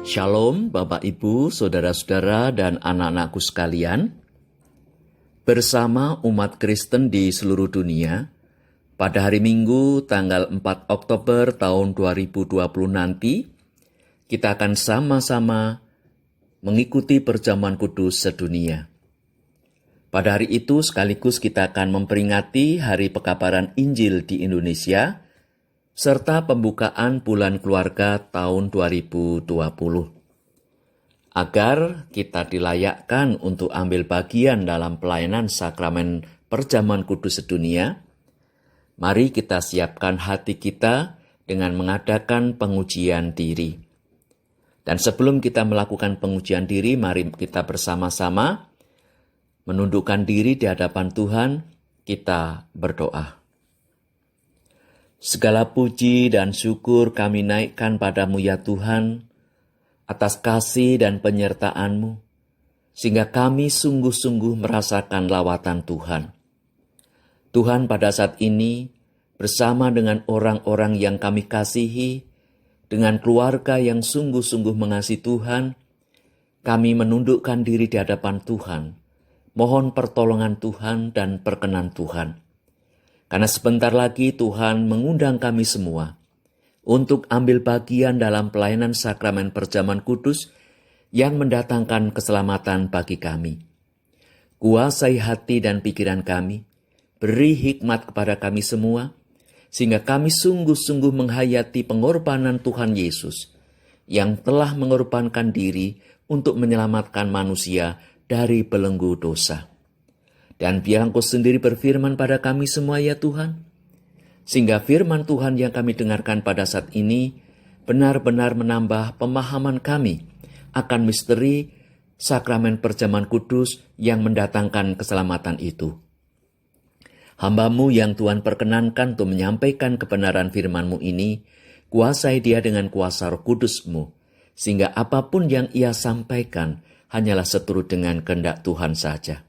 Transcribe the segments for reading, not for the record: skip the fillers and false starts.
Shalom Bapak Ibu, Saudara-saudara dan anak-anakku sekalian. Bersama umat Kristen di seluruh dunia, pada hari Minggu tanggal 4 Oktober tahun 2020 nanti, kita akan sama-sama mengikuti perjamuan kudus sedunia. Pada hari itu sekaligus kita akan memperingati Hari Pekabaran Injil di Indonesia, serta pembukaan Bulan Keluarga tahun 2020. Agar kita dilayakkan untuk ambil bagian dalam pelayanan sakramen perjamuan kudus sedunia, mari kita siapkan hati kita dengan mengadakan pengujian diri. Dan sebelum kita melakukan pengujian diri, mari kita bersama-sama menundukkan diri di hadapan Tuhan, kita berdoa. Segala puji dan syukur kami naikkan padamu ya Tuhan, atas kasih dan penyertaan-Mu, sehingga kami sungguh-sungguh merasakan lawatan Tuhan. Tuhan, pada saat ini, bersama dengan orang-orang yang kami kasihi, dengan keluarga yang sungguh-sungguh mengasihi Tuhan, kami menundukkan diri di hadapan Tuhan, mohon pertolongan Tuhan dan perkenan Tuhan. Karena sebentar lagi Tuhan mengundang kami semua untuk ambil bagian dalam pelayanan sakramen perjamuan kudus yang mendatangkan keselamatan bagi kami. Kuasai hati dan pikiran kami, beri hikmat kepada kami semua, sehingga kami sungguh-sungguh menghayati pengorbanan Tuhan Yesus yang telah mengorbankan diri untuk menyelamatkan manusia dari belenggu dosa. Dan biar Engkau sendiri berfirman pada kami semua ya Tuhan, sehingga firman Tuhan yang kami dengarkan pada saat ini benar-benar menambah pemahaman kami akan misteri sakramen perjamuan kudus yang mendatangkan keselamatan itu. Hamba-Mu yang Tuhan perkenankan untuk menyampaikan kebenaran firman-Mu ini, kuasai dia dengan kuasa Roh Kudus-Mu, sehingga apapun yang ia sampaikan hanyalah seturut dengan kehendak Tuhan saja.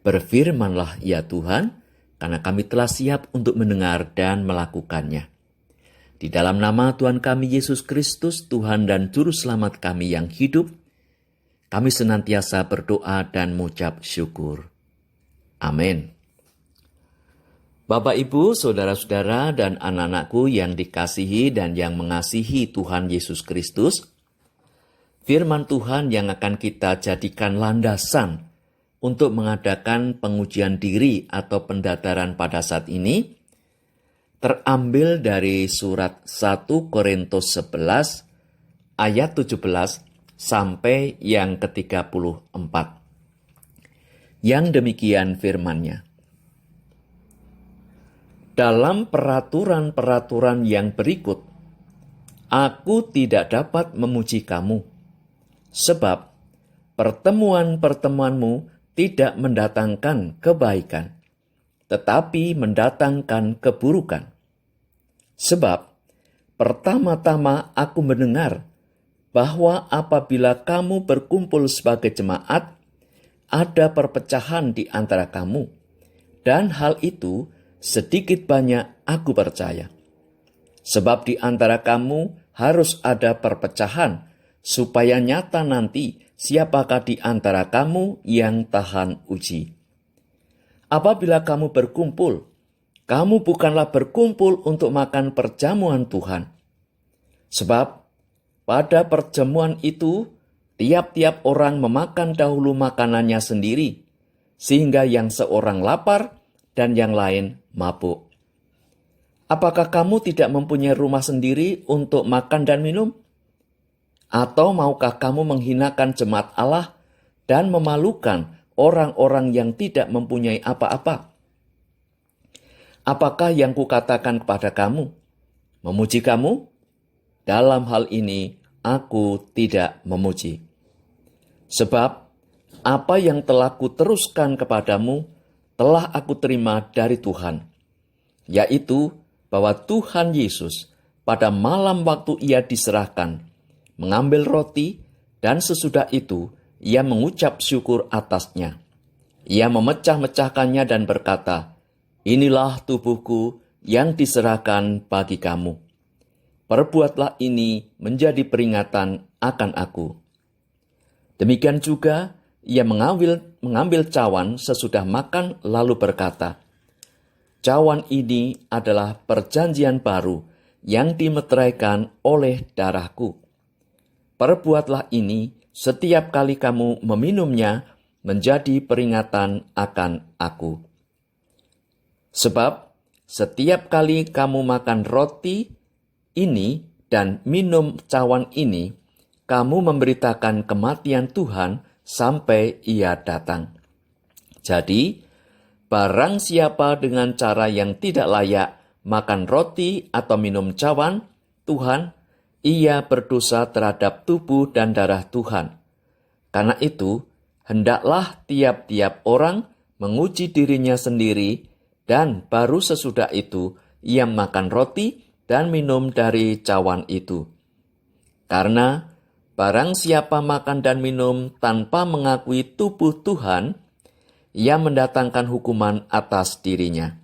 Berfirmanlah ya Tuhan, karena kami telah siap untuk mendengar dan melakukannya. Di dalam nama Tuhan kami Yesus Kristus, Tuhan dan Juru Selamat kami yang hidup, kami senantiasa berdoa dan mengucap syukur. Amin. Bapak, Ibu, Saudara-saudara dan anak-anakku yang dikasihi dan yang mengasihi Tuhan Yesus Kristus, firman Tuhan yang akan kita jadikan landasan untuk mengadakan pengujian diri atau pendadaran pada saat ini, terambil dari surat 1 Korintus 11 ayat 17 sampai yang ke-34. Yang demikian firman-Nya. Dalam peraturan-peraturan yang berikut, aku tidak dapat memuji kamu, sebab pertemuan-pertemuanmu tidak mendatangkan kebaikan, tetapi mendatangkan keburukan. Sebab pertama-tama aku mendengar bahwa apabila kamu berkumpul sebagai jemaat, ada perpecahan di antara kamu, dan hal itu sedikit banyak aku percaya. Sebab di antara kamu harus ada perpecahan, supaya nyata nanti siapakah di antara kamu yang tahan uji. Apabila kamu berkumpul, kamu bukanlah berkumpul untuk makan perjamuan Tuhan. Sebab pada perjamuan itu, tiap-tiap orang memakan dahulu makanannya sendiri, sehingga yang seorang lapar dan yang lain mabuk. Apakah kamu tidak mempunyai rumah sendiri untuk makan dan minum? Atau maukah kamu menghinakan jemaat Allah dan memalukan orang-orang yang tidak mempunyai apa-apa? Apakah yang kukatakan kepada kamu? Memuji kamu? Dalam hal ini aku tidak memuji. Sebab apa yang telah kuteruskan kepadamu telah aku terima dari Tuhan, yaitu bahwa Tuhan Yesus pada malam waktu ia diserahkan, mengambil roti, dan sesudah itu ia mengucap syukur atasnya. Ia memecah-mecahkannya dan berkata, "Inilah tubuhku yang diserahkan bagi kamu. Perbuatlah ini menjadi peringatan akan aku. Demikian juga ia mengambil cawan sesudah makan lalu berkata, "Cawan ini adalah perjanjian baru yang dimeteraikan oleh darahku. Perbuatlah ini setiap kali kamu meminumnya menjadi peringatan akan aku. Sebab setiap kali kamu makan roti ini dan minum cawan ini, kamu memberitakan kematian Tuhan sampai ia datang. Jadi, barang siapa dengan cara yang tidak layak makan roti atau minum cawan Tuhan, ia berdosa terhadap tubuh dan darah Tuhan. Karena itu, hendaklah tiap-tiap orang menguji dirinya sendiri, dan baru sesudah itu ia makan roti dan minum dari cawan itu. Karena barang siapa makan dan minum tanpa mengakui tubuh Tuhan, ia mendatangkan hukuman atas dirinya.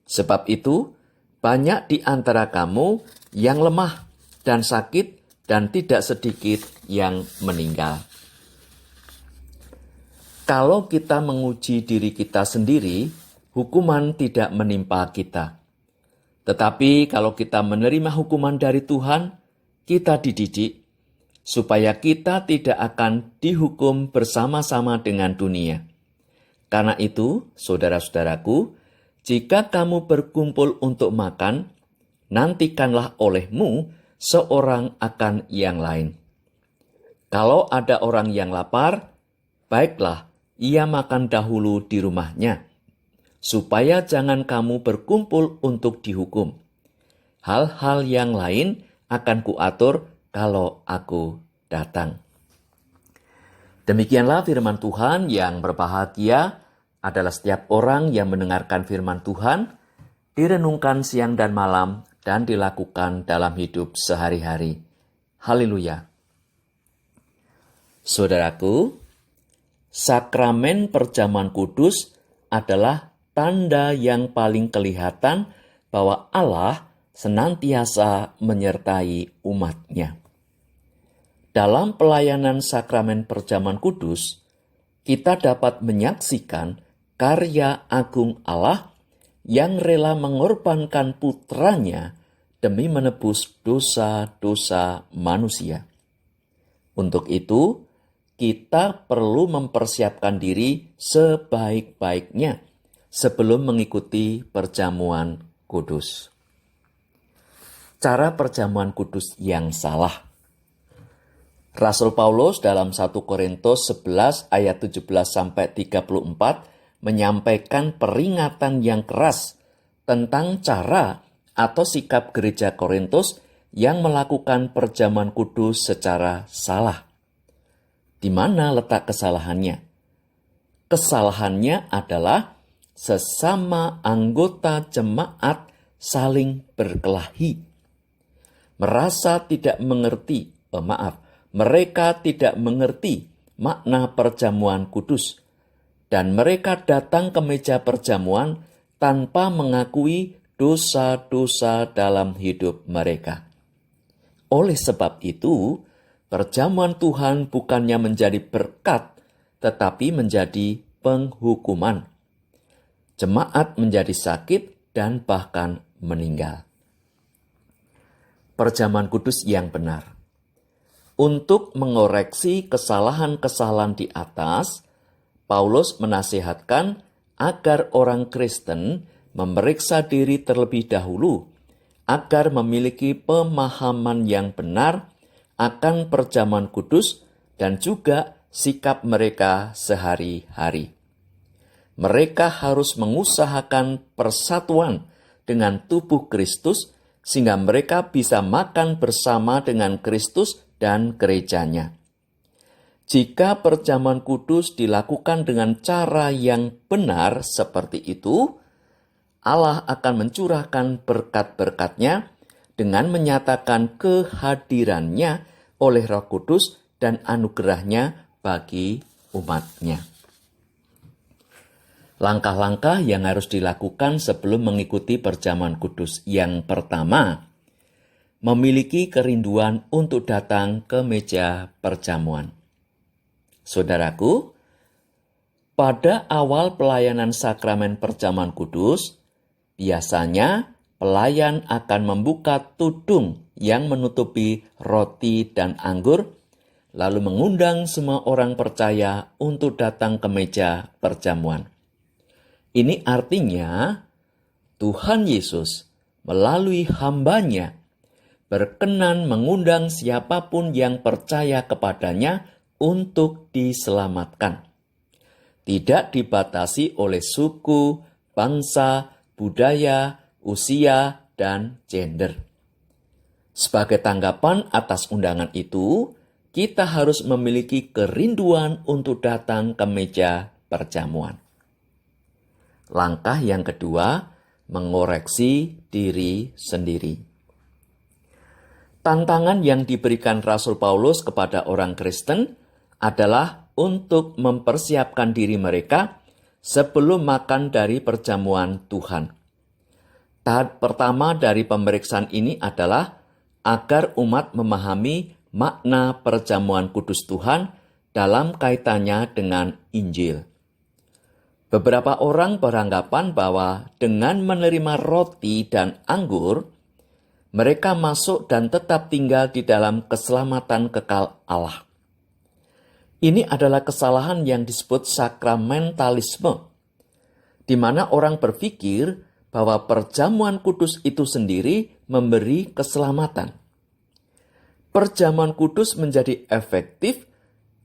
Sebab itu, banyak di antara kamu yang lemah dan sakit, dan tidak sedikit yang meninggal." Kalau kita menguji diri kita sendiri, hukuman tidak menimpa kita. Tetapi kalau kita menerima hukuman dari Tuhan, kita dididik supaya kita tidak akan dihukum bersama-sama dengan dunia. Karena itu, saudara-saudaraku, jika kamu berkumpul untuk makan, nantikanlah olehmu seorang akan yang lain. Kalau ada orang yang lapar, baiklah ia makan dahulu di rumahnya, supaya jangan kamu berkumpul untuk dihukum. Hal-hal yang lain akan kuatur kalau aku datang. Demikianlah firman Tuhan. Yang berbahagia adalah setiap orang yang mendengarkan firman Tuhan, direnungkan siang dan malam, dan dilakukan dalam hidup sehari-hari. Haleluya. Saudaraku, sakramen perjamuan kudus adalah tanda yang paling kelihatan bahwa Allah senantiasa menyertai umat-Nya. Dalam pelayanan sakramen perjamuan kudus, kita dapat menyaksikan karya agung Allah yang rela mengorbankan putranya demi menebus dosa-dosa manusia. Untuk itu, kita perlu mempersiapkan diri sebaik-baiknya sebelum mengikuti perjamuan kudus. Cara perjamuan kudus yang salah. Rasul Paulus dalam 1 Korintus 11 ayat 17-34 menyampaikan peringatan yang keras tentang cara atau sikap gereja Korintus yang melakukan perjamuan kudus secara salah. Di mana letak kesalahannya? Kesalahannya adalah sesama anggota jemaat saling berkelahi. Mereka tidak mengerti makna perjamuan kudus, dan mereka datang ke meja perjamuan tanpa mengakui dosa-dosa dalam hidup mereka. Oleh sebab itu, perjamuan Tuhan bukannya menjadi berkat, tetapi menjadi penghukuman. Jemaat menjadi sakit dan bahkan meninggal. Perjamuan kudus yang benar. Untuk mengoreksi kesalahan-kesalahan di atas, Paulus menasihatkan agar orang Kristen memeriksa diri terlebih dahulu, agar memiliki pemahaman yang benar akan perjamuan kudus dan juga sikap mereka sehari-hari. Mereka harus mengusahakan persatuan dengan tubuh Kristus sehingga mereka bisa makan bersama dengan Kristus dan gerejanya. Jika perjamuan kudus dilakukan dengan cara yang benar seperti itu, Allah akan mencurahkan berkat-berkat-Nya dengan menyatakan kehadirannya oleh Roh Kudus dan anugerah-Nya bagi umat-Nya. Langkah-langkah yang harus dilakukan sebelum mengikuti perjamuan kudus. Yang pertama, memiliki kerinduan untuk datang ke meja perjamuan. Saudaraku, pada awal pelayanan sakramen perjamuan kudus, biasanya pelayan akan membuka tudung yang menutupi roti dan anggur, lalu mengundang semua orang percaya untuk datang ke meja perjamuan. Ini artinya Tuhan Yesus melalui hamba-Nya berkenan mengundang siapapun yang percaya kepadanya untuk diselamatkan. Tidak dibatasi oleh suku, bangsa, budaya, usia, dan gender. Sebagai tanggapan atas undangan itu, kita harus memiliki kerinduan untuk datang ke meja perjamuan. Langkah yang kedua, mengoreksi diri sendiri. Tantangan yang diberikan Rasul Paulus kepada orang Kristen adalah untuk mempersiapkan diri mereka sebelum makan dari perjamuan Tuhan. Tahap pertama dari pemeriksaan ini adalah agar umat memahami makna perjamuan kudus Tuhan dalam kaitannya dengan Injil. Beberapa orang beranggapan bahwa dengan menerima roti dan anggur, mereka masuk dan tetap tinggal di dalam keselamatan kekal Allah. Ini adalah kesalahan yang disebut sakramentalisme, di mana orang berpikir bahwa perjamuan kudus itu sendiri memberi keselamatan. Perjamuan kudus menjadi efektif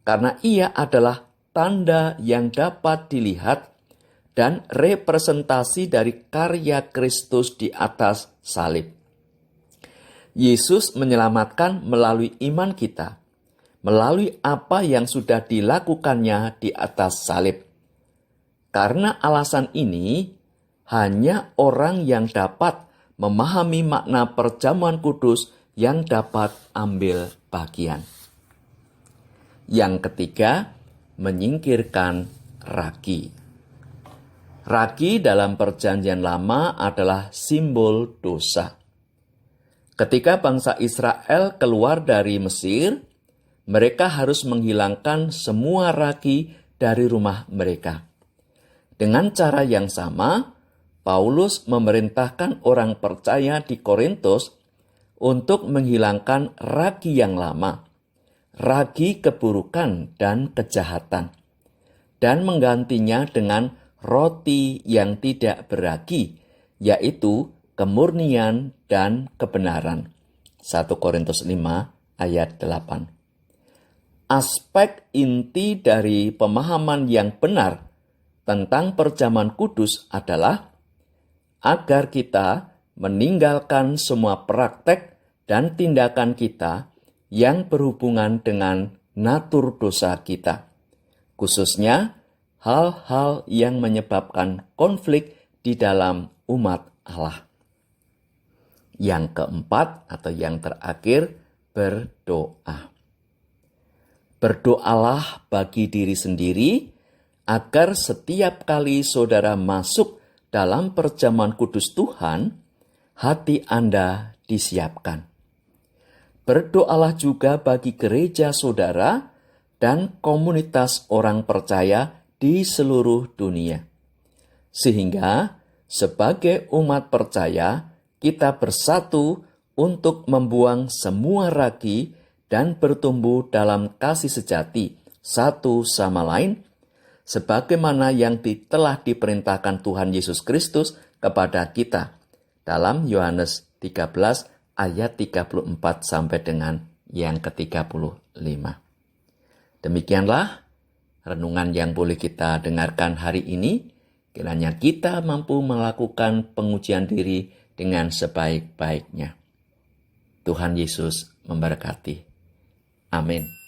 karena ia adalah tanda yang dapat dilihat dan representasi dari karya Kristus di atas salib. Yesus menyelamatkan melalui iman kita, melalui apa yang sudah dilakukannya di atas salib. Karena alasan ini, hanya orang yang dapat memahami makna perjamuan kudus yang dapat ambil bagian. Yang ketiga, menyingkirkan ragi. Ragi dalam Perjanjian Lama adalah simbol dosa. Ketika bangsa Israel keluar dari Mesir, mereka harus menghilangkan semua ragi dari rumah mereka. Dengan cara yang sama, Paulus memerintahkan orang percaya di Korintus untuk menghilangkan ragi yang lama, ragi keburukan dan kejahatan, dan menggantinya dengan roti yang tidak beragi, yaitu kemurnian dan kebenaran. 1 Korintus 5 ayat 8. Aspek inti dari pemahaman yang benar tentang perjamuan kudus adalah agar kita meninggalkan semua praktek dan tindakan kita yang berhubungan dengan natur dosa kita, khususnya hal-hal yang menyebabkan konflik di dalam umat Allah. Yang keempat atau yang terakhir, berdoa. Berdoalah bagi diri sendiri agar setiap kali saudara masuk dalam perjamuan kudus Tuhan, hati Anda disiapkan. Berdoalah juga bagi gereja saudara dan komunitas orang percaya di seluruh dunia. Sehingga sebagai umat percaya, kita bersatu untuk membuang semua ragi dan bertumbuh dalam kasih sejati satu sama lain, sebagaimana yang telah diperintahkan Tuhan Yesus Kristus kepada kita dalam Yohanes 13 ayat 34 sampai dengan yang ke-35. Demikianlah renungan yang boleh kita dengarkan hari ini. Kiranya kita mampu melakukan pengujian diri dengan sebaik-baiknya. Tuhan Yesus memberkati. Amin.